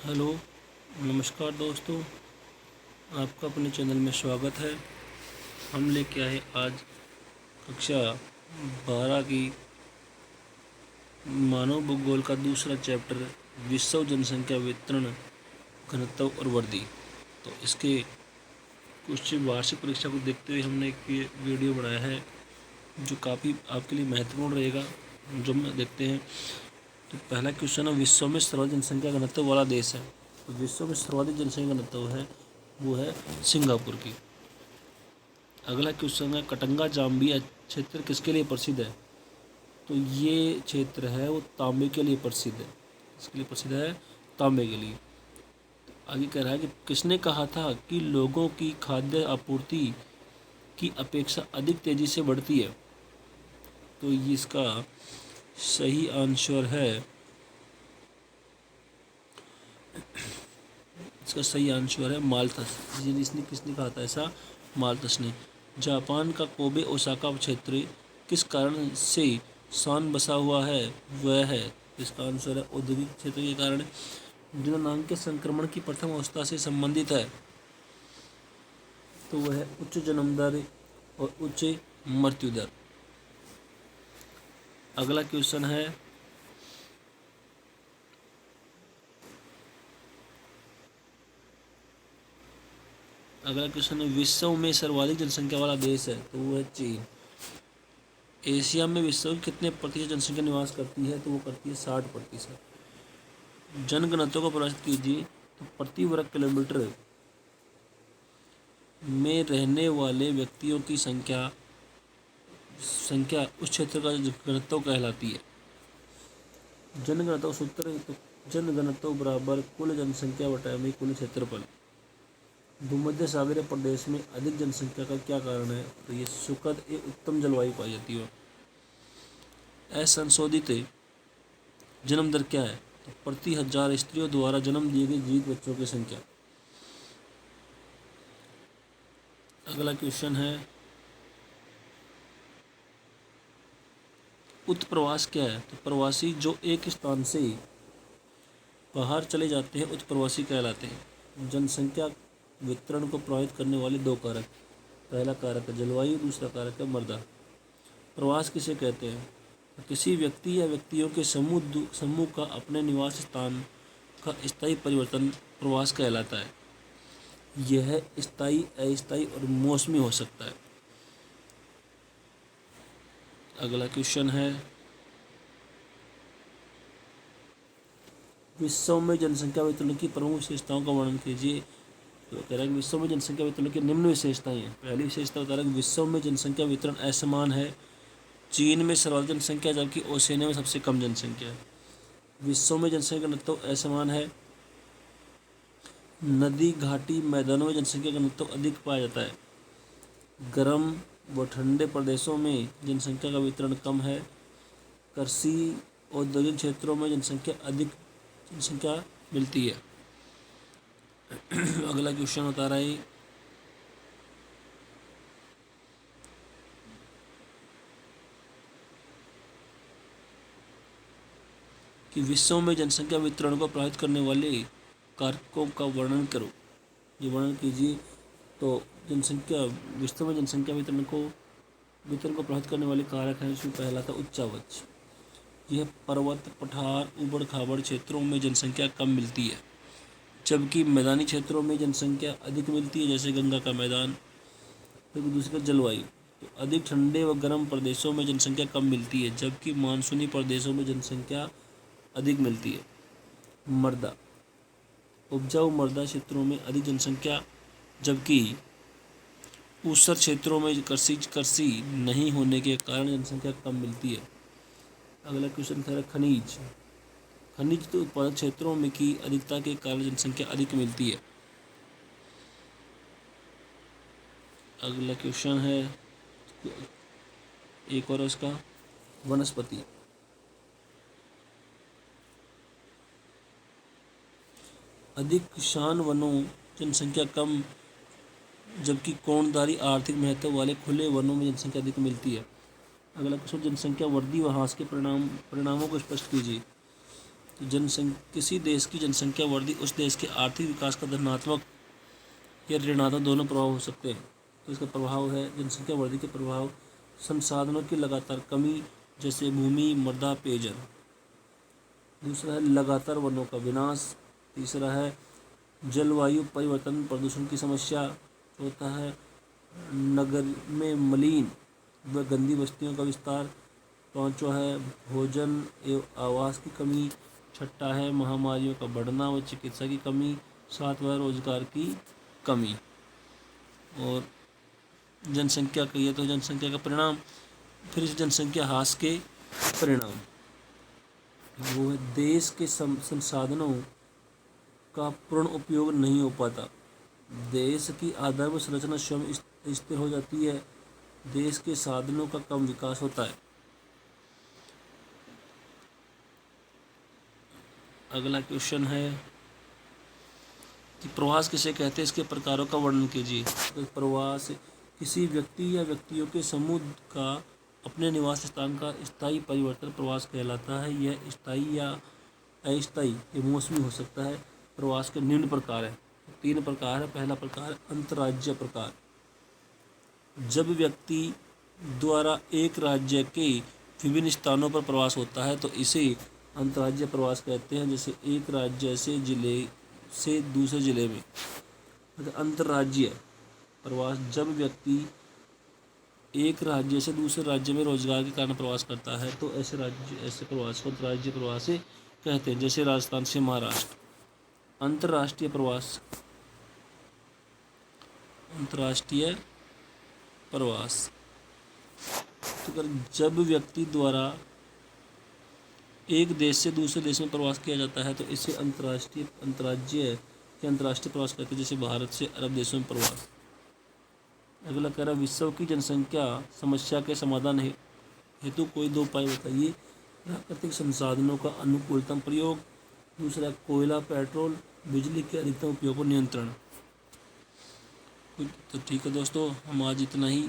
Hello, नमस्कार दोस्तों। आपका अपने चैनल में स्वागत है। हम लेके आए आज कक्षा 12 की मानव भूगोल का दूसरा चैप्टर विश्व जनसंख्या वितरण घनत्व और वृद्धि। तो इसके कुछ वार्षिक परीक्षा को देखते हुए हमने एक वीडियो बनाया है जो काफ़ी आपके लिए महत्वपूर्ण रहेगा। जो हम देखते हैं तो पहला क्वेश्चन है, विश्व में सर्वाधिक जनसंख्या घनत्व वाला देश है। तो विश्व में सर्वाधिक जनसंख्या घनत्व है वो है सिंगापुर की। अगला क्वेश्चन है, कटंगा जाम्बिया क्षेत्र किसके लिए प्रसिद्ध है। तो ये क्षेत्र है वो तांबे के लिए प्रसिद्ध है। इसके लिए प्रसिद्ध है तांबे के लिए। आगे कह रहा है कि किसने कहा था कि लोगों की खाद्य आपूर्ति की अपेक्षा अधिक तेजी से बढ़ती है। तो ये इसका सही आंसर है, इसका सही आंसर है माल्थस। इसने किसने कहा था ऐसा? माल्थस ने। जापान का कोबे ओसाका क्षेत्र किस कारण से शान बसा हुआ है? वह है, इसका आंसर है औद्योगिक क्षेत्र के कारण। जननांग के संक्रमण की प्रथम अवस्था से संबंधित है। तो वह है उच्च जन्म दर और उच्च मृत्यु दर। अगला क्वेश्चन है, विश्व में सर्वाधिक जनसंख्या वाला देश है। तो वो है चीन। एशिया में विश्व की कितने प्रतिशत जनसंख्या निवास करती है? तो वो करती है 60%। जनघनत्व को परिभाषित कीजिए। तो प्रति वर्ग किलोमीटर में रहने वाले व्यक्तियों की संख्या उस क्षेत्र का घनत्व कहलाती है। जनघनत्व सूत्र, तो जनघनत्व बराबर कुल जनसंख्या बटा में कुल क्षेत्रफल। भूमध्य सागरीय प्रदेश में अधिक जनसंख्या का क्या कारण है? तो ये सुखद एवं उत्तम जलवायु पाई जाती है। असंशोधित जन्म दर क्या है? तो प्रति 1000 स्त्रियों द्वारा जन्म दिए गए जीवित बच्चों की संख्या। अगला क्वेश्चन है, उत्प्रवास क्या है? तो प्रवासी जो एक स्थान से बाहर चले जाते हैं उत्प्रवासी कहलाते हैं। जनसंख्या वितरण को प्रभावित करने वाले दो कारक, पहला कारक है जलवायु, दूसरा कारक है मृदा। प्रवास किसे कहते हैं? तो किसी व्यक्ति या व्यक्तियों के समूह का अपने निवास स्थान का स्थायी परिवर्तन प्रवास कहलाता है। यह स्थायी, अस्थायी और मौसमी हो सकता है। अगला क्वेश्चन है, विश्व में जनसंख्या वितरण की प्रमुख विशेषताओं का वर्णन कीजिए। तो कह रहा है कि विश्व में जनसंख्या वितरण की निम्न विशेषताएं हैं। पहली विशेषता बता रहा है कि विश्व में जनसंख्या वितरण असमान है। चीन में सर्वाधिक जनसंख्या जबकि ओशिनिया में सबसे कम जनसंख्या है। विश्व में जनसंख्या घनत्व असमान है। नदी, घाटी, मैदानों में जनसंख्या घनत्व अधिक पाया जाता है। गर्म व ठंडे प्रदेशों में जनसंख्या का वितरण कम है। कृषि औद्योगिक क्षेत्रों में अधिक जनसंख्या मिलती है। अगला क्वेश्चन बता रहा है कि विश्व में जनसंख्या वितरण को प्रभावित करने वाले कारकों का वर्णन करो। ये वर्णन कीजिए। तो विश्व में जनसंख्या वितरण को प्रभावित करने वाले कारक हैं। इसमें पहला था उच्चावच। यह पर्वत, पठार, उबड़ खाबड़ क्षेत्रों में जनसंख्या कम मिलती है, जबकि मैदानी क्षेत्रों में जनसंख्या अधिक मिलती है, जैसे गंगा का मैदान। फिर दूसरा जलवायु, तो अधिक ठंडे व गर्म प्रदेशों में जनसंख्या कम मिलती है, जबकि मानसूनी प्रदेशों में जनसंख्या अधिक मिलती है। मृदा, उपजाऊ मृदा क्षेत्रों में अधिक जनसंख्या, जबकि ऊसर क्षेत्रों में कृषि नहीं होने के कारण जनसंख्या कम मिलती है। अगला क्वेश्चन है खनिज तो उत्पादक क्षेत्रों में की अधिकता के कारण जनसंख्या अधिक मिलती है। अगला क्वेश्चन है एक और उसका, वनस्पति। अधिक शान वनों जनसंख्या कम, जबकि कोणधारी आर्थिक महत्व वाले खुले वनों में जनसंख्या अधिक मिलती है। अगला क्वेश्चन, जनसंख्या वृद्धि व ह्रास के परिणामों को स्पष्ट कीजिए। किसी देश की जनसंख्या वृद्धि उस देश के आर्थिक विकास का धनात्मक या ऋणात्मक दोनों प्रभाव हो सकते हैं। तो इसका प्रभाव है जनसंख्या वृद्धि के प्रभाव संसाधनों की लगातार कमी जैसे भूमि, मृदा, पेयजल। दूसरा है लगातार वनों का विनाश। तीसरा है जलवायु परिवर्तन, प्रदूषण की समस्या। चौथा है नगर में मलिन व गंदी बस्तियों का विस्तार। पांचवा है भोजन एवं आवास की कमी। छठा है महामारियों का बढ़ना व चिकित्सा की कमी। सातवां रोजगार की कमी। और जनसंख्या कहिए तो जनसंख्या का परिणाम, फिर इस जनसंख्या ह्रास के परिणाम वो है देश के संसाधनों का पूर्ण उपयोग नहीं हो पाता, देश की आधारभूत संरचना स्वयं स्थिर हो जाती है, देश के साधनों का कम विकास होता है। अगला क्वेश्चन है कि प्रवास किसे कहते हैं, इसके प्रकारों का वर्णन कीजिए। तो प्रवास किसी व्यक्ति या व्यक्तियों के समूह का अपने निवास स्थान का स्थायी परिवर्तन प्रवास कहलाता है। यह स्थायी या अस्थायी या मौसमी हो सकता है। प्रवास के निम्न प्रकार है, 3 प्रकार है। पहला प्रकार अंतर्राज्यीय प्रकार। जब व्यक्ति द्वारा एक राज्य के विभिन्न स्थानों पर प्रवास होता है तो इसे अंतर्राज्यीय प्रवास कहते हैं। जैसे एक राज्य से जिले से दूसरे जिले में। अंतर्राज्यीय प्रवास जब व्यक्ति एक राज्य से दूसरे राज्य में रोजगार के कारण प्रवास करता है तो ऐसे प्रवास को अंतर्राज्यीय प्रवास से कहते हैं। जैसे राजस्थान से महाराष्ट्र। अंतर्राष्ट्रीय प्रवास, अंतर्राष्ट्रीय प्रवास तो जब व्यक्ति द्वारा एक देश से दूसरे देश में प्रवास किया जाता है तो इसे अंतर्राज्यीय या अंतर्राष्ट्रीय प्रवास कहते हैं। जैसे भारत से अरब देशों में प्रवास। अगला कह रहा विश्व की जनसंख्या समस्या के समाधान हेतु कोई 2 उपाय बताइए। प्राकृतिक संसाधनों का अनुकूलतम प्रयोग। दूसरा कोयला, पेट्रोल, बिजली के अधिकतम उपयोग और नियंत्रण। तो ठीक है दोस्तों, हम आज इतना ही